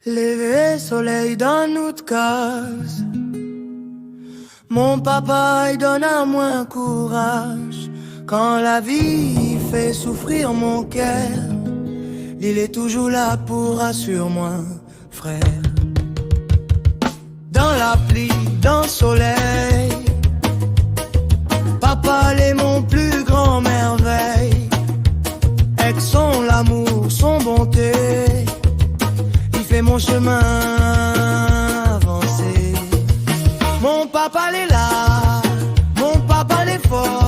Levé soleil dans notre case, mon papa il donne à moi courage. Quand la vie fait souffrir mon cœur, il est toujours là pour rassurer moi, frère. Dans la pluie, dans le soleil, papa est mon plus grand merveille. Avec son l'amour, son bonté, il fait mon chemin avancer. Mon papa est là, mon papa est fort.